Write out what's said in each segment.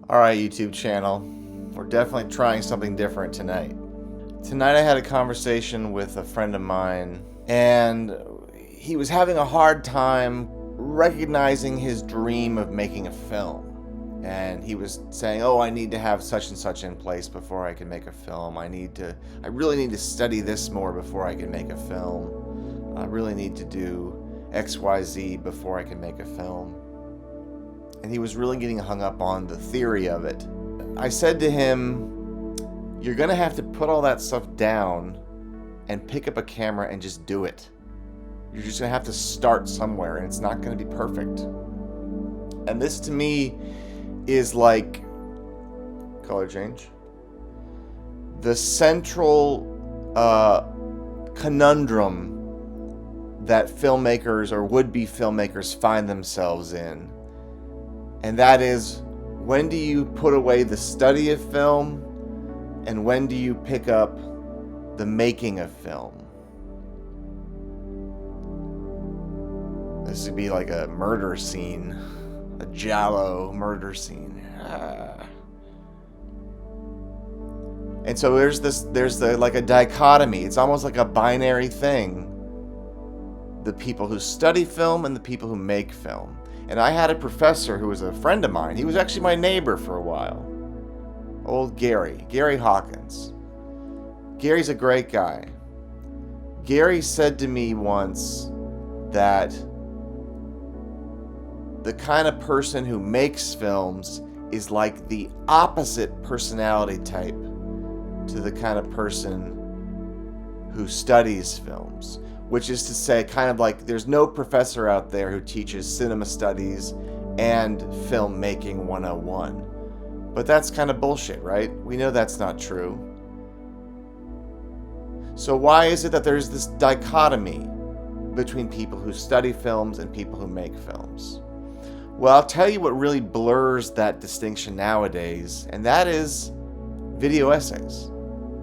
Alright, YouTube channel, we're definitely trying something different tonight. Tonight I had a conversation with a friend of mine, and he was having a hard time recognizing his dream of making a film. And he was saying, oh, I need to have such and such in place before I can make a film. I really need to study this more before I can make a film. I really need to do XYZ before I can make a film. And he was really getting hung up on the theory of it. I said to him, you're gonna have to put all that stuff down and pick up a camera and just do it. You're just gonna have to start somewhere, and it's not gonna be perfect. And this to me is like, color change, the central conundrum that filmmakers or would-be filmmakers find themselves in. And that is, when do you put away the study of film, and when do you pick up the making of film? This would be like a murder scene, a giallo murder scene. And so there's like a dichotomy. It's almost like a binary thing. The people who study film and the people who make film. And I had a professor who was a friend of mine. He was actually my neighbor for a while. Old Gary Hawkins. Gary's a great guy. Gary said to me once that the kind of person who makes films is like the opposite personality type to the kind of person who studies films. Which is to say, kind of like, there's no professor out there who teaches cinema studies and filmmaking 101. But that's kind of bullshit, right? We know that's not true. So why is it that there's this dichotomy between people who study films and people who make films? Well, I'll tell you what really blurs that distinction nowadays, and that is video essays.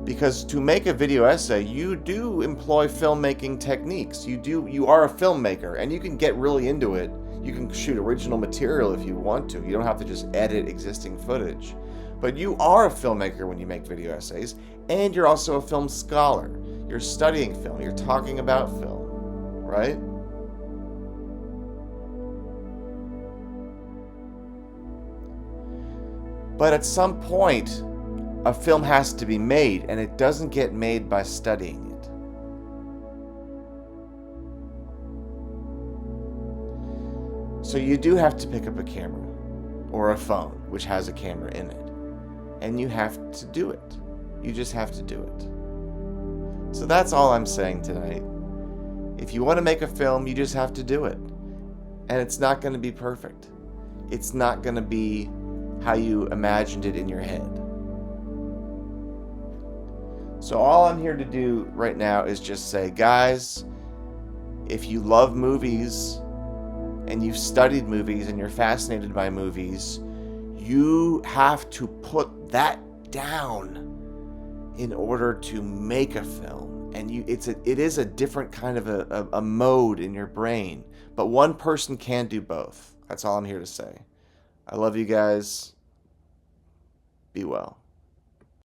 Because to make a video essay, you do employ filmmaking techniques. You are a filmmaker, and you can get really into it. You can shoot original material if you want to. You don't have to just edit existing footage. But you are a filmmaker when you make video essays, and you're also a film scholar. You're studying film. You're talking about film, right? But at some point, a film has to be made, and it doesn't get made by studying it. So you do have to pick up a camera or a phone, which has a camera in it, and you have to do it. You just have to do it. So that's all I'm saying tonight. If you want to make a film, you just have to do it. And it's not going to be perfect. It's not going to be how you imagined it in your head. So all I'm here to do right now is just say, guys, if you love movies and you've studied movies and you're fascinated by movies, you have to put that down in order to make a film. And it is a different kind of a mode in your brain. But one person can do both. That's all I'm here to say. I love you guys. Be well.